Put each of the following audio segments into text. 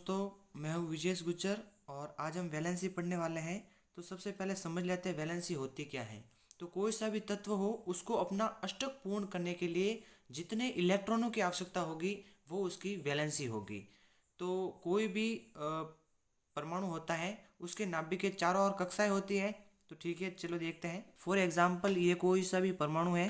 दोस्तों, मैं हूँ विजेश गुज्जर और आज हम वैलेंसी पढ़ने वाले हैं। तो सबसे पहले समझ लेते हैं वैलेंसी होती क्या है। तो कोई सा भी तत्व हो उसको अपना अष्टक पूर्ण करने के लिए जितने इलेक्ट्रॉनों की आवश्यकता होगी वो उसकी वैलेंसी होगी। तो कोई भी परमाणु होता है उसके नाभिक के चारों ओर कक्षाएं होती हैं। तो ठीक है, चलो देखते हैं। फॉर एग्जाम्पल, ये कोई सा भी परमाणु है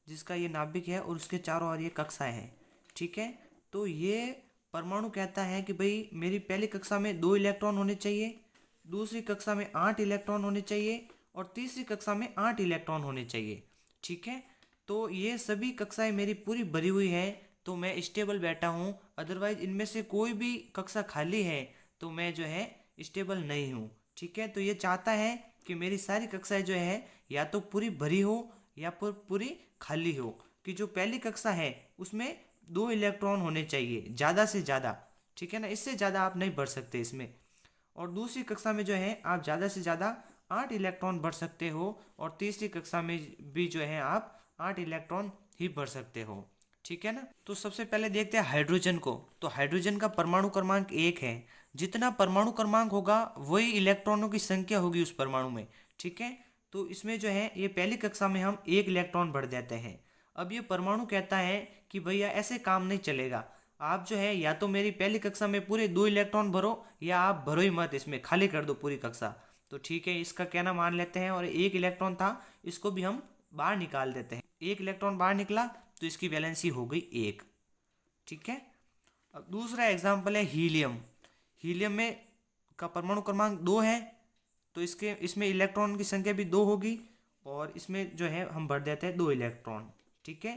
जिसका ये नाभिक है और उसके चारों ओर ये कक्षाएं हैं। ठीक है, तो ये परमाणु कहता है कि भाई मेरी पहली कक्षा में 2 इलेक्ट्रॉन होने चाहिए, दूसरी कक्षा में 8 इलेक्ट्रॉन होने चाहिए और तीसरी कक्षा में 8 इलेक्ट्रॉन होने चाहिए। ठीक है, तो ये सभी कक्षाएं मेरी पूरी भरी हुई है तो मैं स्टेबल बैठा हूँ। अदरवाइज इनमें से कोई भी कक्षा खाली है तो मैं जो है स्टेबल नहीं हूँ। ठीक है, तो ये चाहता है कि मेरी सारी कक्षाएं जो है या तो पूरी भरी हो या पूरी खाली हो। कि जो पहली कक्षा है उसमें 2 इलेक्ट्रॉन होने चाहिए ज़्यादा से ज़्यादा। ठीक है ना, इससे ज़्यादा आप नहीं बढ़ सकते इसमें। और दूसरी कक्षा में जो है आप ज़्यादा से ज़्यादा 8 इलेक्ट्रॉन बढ़ सकते हो और तीसरी कक्षा में भी जो है आप 8 इलेक्ट्रॉन ही बढ़ सकते हो। ठीक है ना, तो सबसे पहले देखते हैं हाइड्रोजन को। तो हाइड्रोजन का परमाणु क्रमांक 1 है। जितना परमाणु क्रमांक होगा वही इलेक्ट्रॉनों की संख्या होगी उस परमाणु में। ठीक है, तो इसमें जो है ये पहली कक्षा में हम 1 इलेक्ट्रॉन बढ़ देते हैं। अब ये परमाणु कहता है कि भैया ऐसे काम नहीं चलेगा। आप जो है या तो मेरी पहली कक्षा में पूरे 2 इलेक्ट्रॉन भरो या आप भरो ही मत, इसमें खाली कर दो पूरी कक्षा। तो ठीक है, इसका कहना मान लेते हैं और 1 इलेक्ट्रॉन था इसको भी हम बाहर निकाल देते हैं। 1 इलेक्ट्रॉन बाहर निकला तो इसकी वैलेंसी हो गई 1। ठीक है, अब दूसरा एग्जाम्पल है हीलियम। हीलियम में का परमाणु क्रमांक 2 है तो इसमें इलेक्ट्रॉन की संख्या भी 2 होगी और इसमें जो है हम भर देते हैं 2 इलेक्ट्रॉन। ठीक है,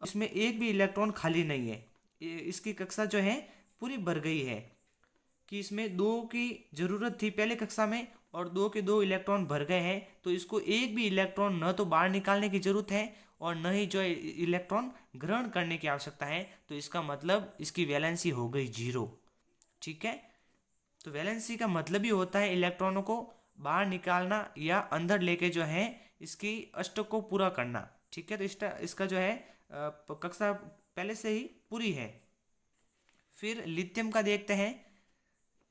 इसमें एक भी इलेक्ट्रॉन खाली नहीं है। इसकी कक्षा जो है पूरी भर गई है। कि इसमें 2 की जरूरत थी पहले कक्षा में और 2 के 2 इलेक्ट्रॉन भर गए हैं तो इसको एक भी इलेक्ट्रॉन न तो बाहर निकालने की जरूरत है और न ही जो इलेक्ट्रॉन ग्रहण करने की आवश्यकता है। तो इसका मतलब इसकी वैलेंसी हो गई 0। ठीक है, तो वैलेंसी का मतलब ही होता है इलेक्ट्रॉनों को बाहर निकालना या अंदर लेके जो है इसकी अष्टक को पूरा करना। ठीक है, तो इसका जो है कक्षा पहले से ही पूरी है। फिर लिथियम का देखते हैं।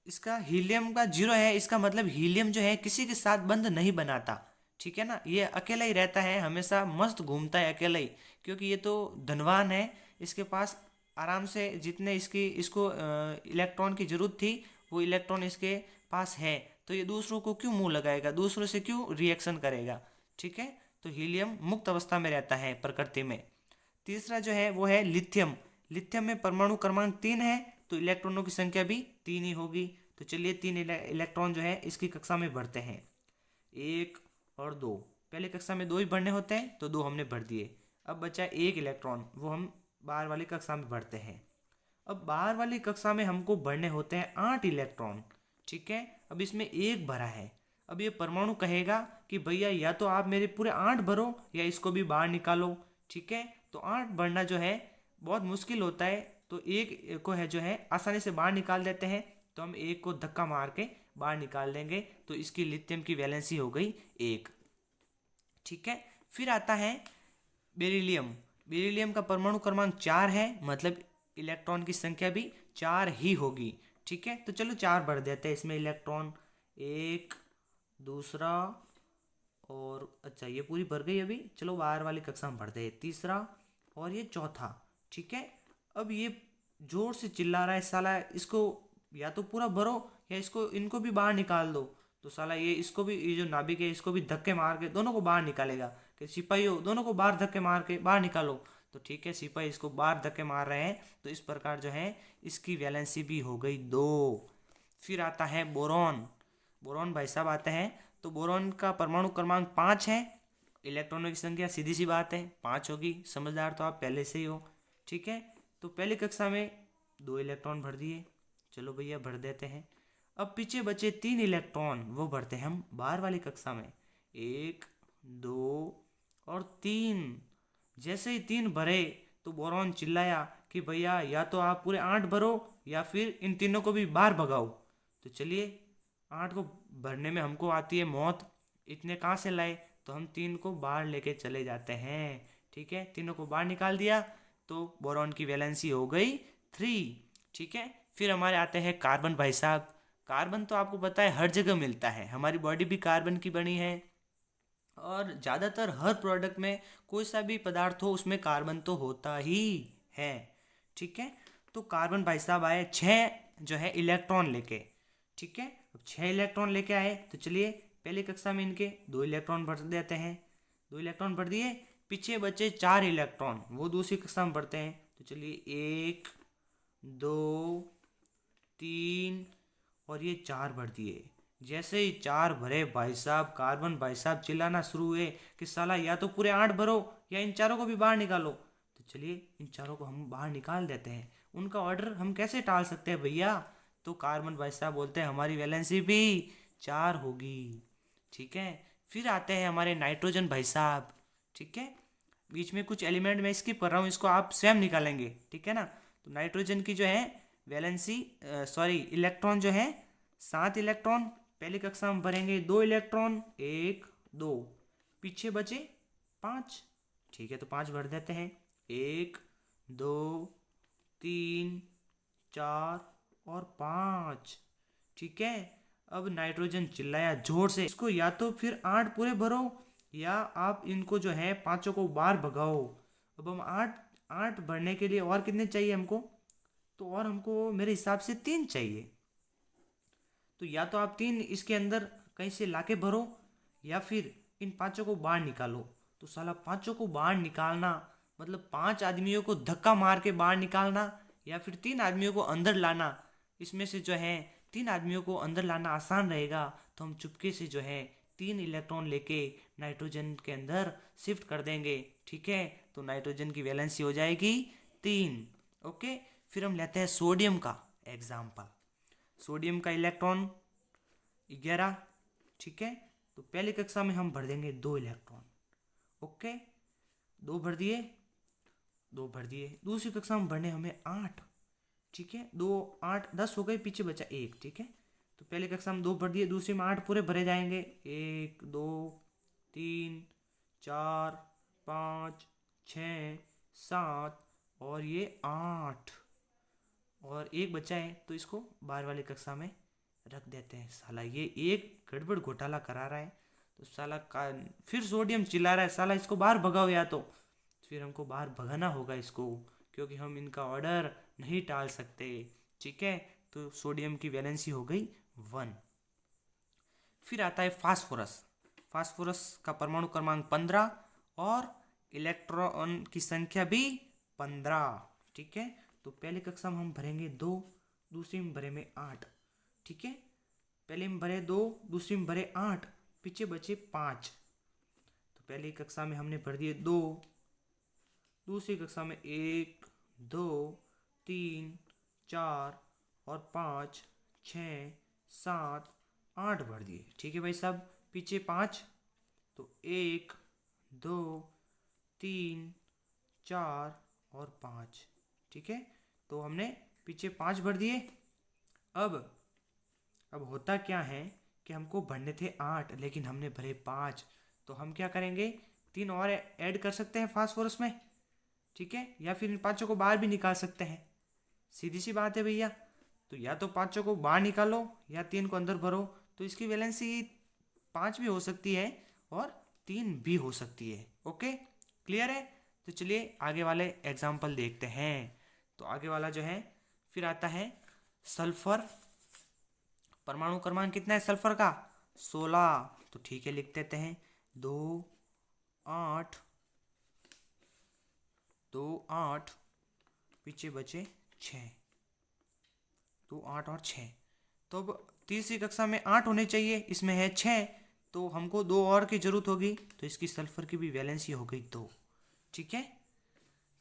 इसका हीलियम का 0 है, इसका मतलब हीलियम जो है किसी के साथ बंध नहीं बनाता। ठीक है ना, ये अकेला ही रहता है, हमेशा मस्त घूमता है अकेला ही। क्योंकि ये तो धनवान है, इसके पास आराम से जितने इसको इलेक्ट्रॉन की जरूरत थी वो इलेक्ट्रॉन इसके पास है। तो ये दूसरों को क्यों मुंह लगाएगा, दूसरों से क्यों रिएक्शन करेगा। ठीक है, तो हीलियम मुक्त अवस्था में रहता है प्रकृति में। तीसरा जो है वो है लिथियम। लिथियम में परमाणु क्रमांक 3 है तो इलेक्ट्रॉनों की संख्या भी 3 ही होगी। तो चलिए 3 इलेक्ट्रॉन जो है इसकी कक्षा में भरते हैं, 1 और 2। पहले कक्षा में 2 ही भरने होते हैं तो 2 हमने भर दिए। अब बचा 1 इलेक्ट्रॉन, वो हम बाहर वाली कक्षा में भरते हैं। अब बाहर वाली कक्षा में हमको भरने होते हैं 8 इलेक्ट्रॉन। ठीक है, अब इसमें 1 भरा है। अब ये परमाणु कहेगा कि भैया या तो आप मेरे पूरे 8 भरो या इसको भी बाहर निकालो। ठीक है, तो 8 भरना जो है बहुत मुश्किल होता है तो एक को है जो है आसानी से बाहर निकाल देते हैं। तो हम एक को धक्का मार के बाहर निकाल देंगे तो इसकी लिथियम की वैलेंसी हो गई 1। ठीक है, फिर आता है बेरिलियम। बेरिलियम का परमाणु क्रमांक 4 है, मतलब इलेक्ट्रॉन की संख्या भी 4 ही होगी। ठीक है, तो चलो 4 भर देते हैं इसमें इलेक्ट्रॉन। एक, दूसरा, और अच्छा ये पूरी भर गई अभी, चलो बाहर वाली कक्षा में भरते हैं तीसरा और ये चौथा। ठीक है, अब ये जोर से चिल्ला रहा है साला, इसको या तो पूरा भरो या इनको भी बाहर निकाल दो। तो साला ये इसको भी, ये जो नाभिक है इसको भी धक्के मार के दोनों को बाहर निकालेगा कि सिपाहियों दोनों को बाहर धक्के मार के बाहर निकालो। तो ठीक है, सिपाही इसको बाहर धक्के मार रहे हैं तो इस प्रकार जो है इसकी वैलेंसी भी हो गई 2। फिर आता है बोरॉन। बोरॉन भाई साहब आते हैं। तो बोरॉन का परमाणु क्रमांक 5 है। इलेक्ट्रॉनों की संख्या सीधी सी बात है 5 होगी, समझदार तो आप पहले से ही हो। ठीक है, तो पहली कक्षा में 2 इलेक्ट्रॉन भर दिए, चलो भैया भर देते हैं। अब पीछे बचे 3 इलेक्ट्रॉन, वो भरते हैं हम बाहर वाली कक्षा में, 1, 2 और 3। जैसे ही 3 भरे तो बोरॉन चिल्लाया कि भैया या तो आप पूरे 8 भरो या फिर इन तीनों को भी बाहर भगाओ। तो चलिए 8 को भरने में हमको आती है मौत, इतने कहाँ से लाए, तो हम 3 को बाहर लेके चले जाते हैं। ठीक है, तीनों को बाहर निकाल दिया तो बोरॉन की वैलेंसी हो गई 3। ठीक है, फिर हमारे आते हैं कार्बन भाई साहब। कार्बन तो आपको पता है हर जगह मिलता है, हमारी बॉडी भी कार्बन की बनी है और ज़्यादातर हर प्रोडक्ट में कोई सा भी पदार्थ हो उसमें कार्बन तो होता ही है। ठीक है, तो कार्बन भाई साहब आए छः जो है इलेक्ट्रॉन लेके। ठीक है, अब छः इलेक्ट्रॉन लेके आए तो चलिए पहली कक्षा में इनके 2 इलेक्ट्रॉन भर देते हैं। 2 इलेक्ट्रॉन भर दिए, पीछे बचे 4 इलेक्ट्रॉन, वो दूसरी कक्षा में भरते हैं। तो चलिए 1 2 3 और ये 4 भर दिए। जैसे ही 4 भरे भाई साहब, कार्बन भाई साहब चिल्लाना शुरू हुए कि साला या तो पूरे 8 भरो या इन चारों को भी बाहर निकालो। तो चलिए इन चारों को हम बाहर निकाल देते हैं, उनका ऑर्डर हम कैसे टाल सकते हैं भैया। तो कार्बन भाई साहब बोलते हैं हमारी वैलेंसी भी 4 होगी। ठीक है, फिर आते हैं हमारे नाइट्रोजन भाई साहब। ठीक है, बीच में कुछ एलिमेंट मैं स्किप कर रहा हूँ, इसको आप स्वयं निकालेंगे। ठीक है ना, तो नाइट्रोजन की जो है वैलेंसी सॉरी इलेक्ट्रॉन जो है 7 इलेक्ट्रॉन। पहली कक्षा में भरेंगे 2 इलेक्ट्रॉन, 1 2, पीछे बचे 5। ठीक है, तो 5 भर देते हैं, 1 2 3 4 और 5। ठीक है, अब नाइट्रोजन चिल्लाया जोर से, इसको या तो फिर 8 पूरे भरो या आप इनको जो है पांचों को बाहर भगाओ। अब हम 8 भरने के लिए और कितने चाहिए हमको, तो और हमको मेरे हिसाब से 3 चाहिए। तो या तो आप 3 इसके अंदर कहीं से लाके भरो या फिर इन पांचों को बाहर निकालो। तो साला पांचों को बाहर निकालना मतलब 5 आदमियों को धक्का मार के बाहर निकालना या फिर 3 आदमियों को अंदर लाना। इसमें से जो है 3 आदमियों को अंदर लाना आसान रहेगा, तो हम चुपके से जो है 3 इलेक्ट्रॉन लेके नाइट्रोजन के अंदर शिफ्ट कर देंगे। ठीक है, तो नाइट्रोजन की वैलेंसी हो जाएगी 3। ओके, फिर हम लेते हैं सोडियम का एग्जाम्पल। सोडियम का इलेक्ट्रॉन 11। ठीक है, तो पहली कक्षा में हम भर देंगे 2 इलेक्ट्रॉन। ओके, 2 भर दिए, 2 भर दिए। दूसरी कक्षा में भरने हमें 8। ठीक है, 2 8 10 हो गए, पीछे बचा 1। ठीक है, तो पहली कक्षा में 2 भर दिए, दूसरी में 8 पूरे भरे जाएंगे, 1 2 3 4 5 6 7 और ये 8 और 1 बचा है, तो इसको बाहर वाली कक्षा में रख देते हैं। साला ये एक गड़बड़ घोटाला करा रहा है, तो साला का फिर सोडियम चिल्ला रहा है साला इसको बाहर भगाओ, या तो फिर हमको बाहर भगाना होगा इसको, क्योंकि हम इनका ऑर्डर नहीं टाल सकते। ठीक है, तो सोडियम की वैलेंसी हो गई 1। फिर आता है फास्फोरस। फास्फोरस का परमाणु क्रमांक 15 और इलेक्ट्रॉन की संख्या भी 15। ठीक है, तो पहली कक्षा में हम भरेंगे 2, दूसरी में भरे में 8। ठीक है, पहले में भरे 2, दूसरी में भरे 8, पीछे बचे 5। तो पहली कक्षा में हमने भर दिए 2, दूसरी कक्षा में 1 2 3 4 और 5 6 7 8 भर दिए। ठीक है भाई साहब, पीछे 5, तो 1 2 3 4 और 5। ठीक है, तो हमने पीछे 5 भर दिए। अब होता क्या है कि हमको भरने थे 8 लेकिन हमने भरे 5, तो हम क्या करेंगे 3 और ऐड कर सकते हैं फास्फोरस में। ठीक है, या फिर इन पांचों को बाहर भी निकाल सकते हैं, सीधी सी बात है भैया। तो या तो पांचों को बाहर निकालो या 3 को अंदर भरो, तो इसकी वैलेंसी 5 भी हो सकती है और 3 भी हो सकती है। ओके, क्लियर है। तो चलिए आगे वाले एग्जाम्पल देखते हैं। तो आगे वाला जो है फिर आता है सल्फर। परमाणु क्रमांक कितना है सल्फर का, 16। तो ठीक है, लिख देते हैं 2 8 2 8, पीछे बचे 6, 2 8 और 6। तो अब तीसरी कक्षा में 8 होने चाहिए, इसमें है 6, तो हमको 2 और की जरूरत होगी, तो इसकी सल्फर की भी वैलेंसी हो गई 2। ठीक है,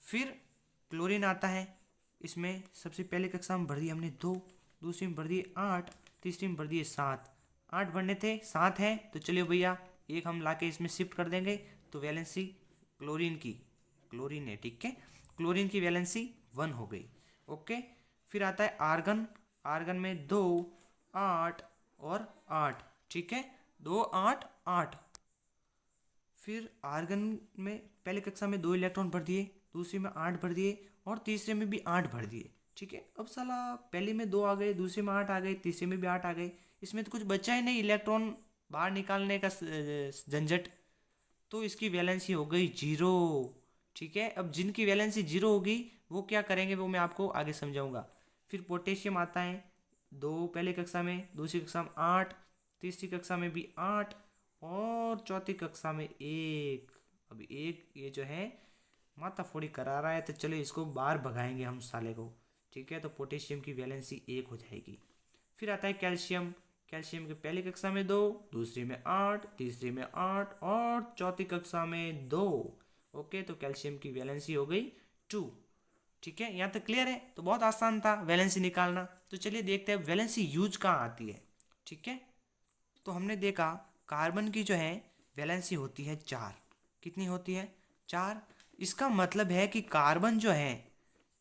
फिर क्लोरीन आता है। इसमें सबसे पहले कक्षा में भर दिए हमने 2, दूसरी में भर दिए 8, तीसरी में भर दिए 7। 8 भरने थे, 7 है, तो चलिए भैया एक हम लाके इसमें शिफ्ट कर देंगे, तो वैलेंसी क्लोरीन है। ठीक है, क्लोरीन की वैलेंसी 1 हो गई। ओके, फिर आता है आर्गन। आर्गन में 2 8 और 8। ठीक है, 2 8 8। फिर आर्गन में पहले कक्षा में 2 इलेक्ट्रॉन भर दिए, दूसरी में 8 भर दिए और तीसरे में भी 8 भर दिए। ठीक है। अब साला पहले में 2 आ गए, दूसरे में 8 आ गए, तीसरे में भी 8 आ गए, इसमें तो कुछ बचा ही नहीं इलेक्ट्रॉन बाहर निकालने का झंझट। तो इसकी वैलेंसी हो गई 0। ठीक है। अब जिनकी वैलेंसी 0 होगी वो क्या करेंगे वो मैं आपको आगे समझाऊंगा। फिर पोटेशियम आता है 2 पहली कक्षा में, दूसरी कक्षा में 8, तीसरी कक्षा में भी 8 और चौथी कक्षा में 1। अभी एक ये जो है माथा फोड़ी करा रहा है, तो चलो इसको बाहर भगाएंगे हम साले को। ठीक है। तो पोटेशियम की वैलेंसी 1 हो जाएगी। फिर आता है कैल्शियम। कैल्शियम की पहली कक्षा में 2, दूसरी में 8, तीसरी में 8 और चौथी कक्षा में 2। ओके, तो कैल्शियम की वैलेंसी हो गई 2। ठीक है, यहाँ तक क्लियर है। तो बहुत आसान था वैलेंसी निकालना। तो चलिए देखते हैं वैलेंसी यूज कहाँ आती है। ठीक है। तो हमने देखा कार्बन की जो है वैलेंसी होती है 4। कितनी होती है? 4। इसका मतलब है कि कार्बन जो है,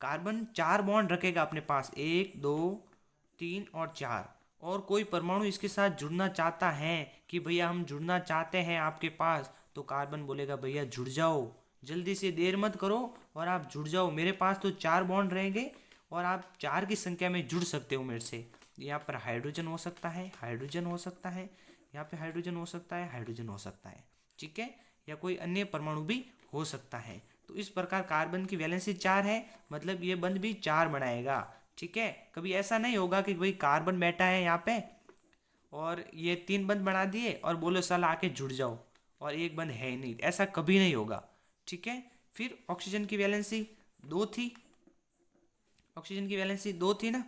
कार्बन 4 बॉन्ड रखेगा अपने पास, 1 2 3 और 4। और कोई परमाणु इसके साथ जुड़ना चाहता है कि भैया हम जुड़ना चाहते हैं आपके पास, तो कार्बन बोलेगा भैया जुड़ जाओ, जल्दी से देर मत करो और आप जुड़ जाओ, मेरे पास तो 4 बॉन्ड रहेंगे और आप 4 की संख्या में जुड़ सकते हो मेरे से। यहाँ पर हाइड्रोजन हो सकता है, हाइड्रोजन हो सकता है, यहाँ पे हाइड्रोजन हो सकता है, हाइड्रोजन हो सकता है। ठीक है। या कोई अन्य परमाणु भी हो सकता है। तो इस प्रकार कार्बन की वैलेंसी 4 है, मतलब ये बंध भी 4 बनाएगा। ठीक है। कभी ऐसा नहीं होगा कि भाई कार्बन बैठा है यहाँ पे और ये 3 बंध बना दिए और बोलो साला आके जुड़ जाओ और एक बंध है ही नहीं, ऐसा कभी नहीं होगा। ठीक है। फिर ऑक्सीजन की वैलेंसी 2 थी, ऑक्सीजन की वैलेंसी 2 थी ना,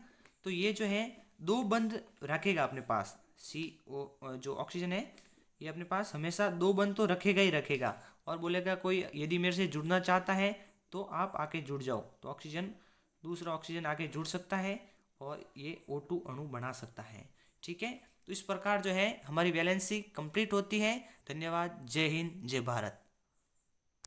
तो ये जो है 2 बंध रखेगा अपने पास। CO जो ऑक्सीजन है ये अपने पास हमेशा 2 बंध तो रखेगा ही रखेगा और बोलेगा कोई यदि मेरे से जुड़ना चाहता है तो आप आके जुड़ जाओ। तो ऑक्सीजन, दूसरा ऑक्सीजन आके जुड़ सकता है और ये O2 अणु बना सकता है। ठीक है। तो इस प्रकार जो है हमारी वैलेंसी कंप्लीट होती है। धन्यवाद। जय हिंद, जय भारत।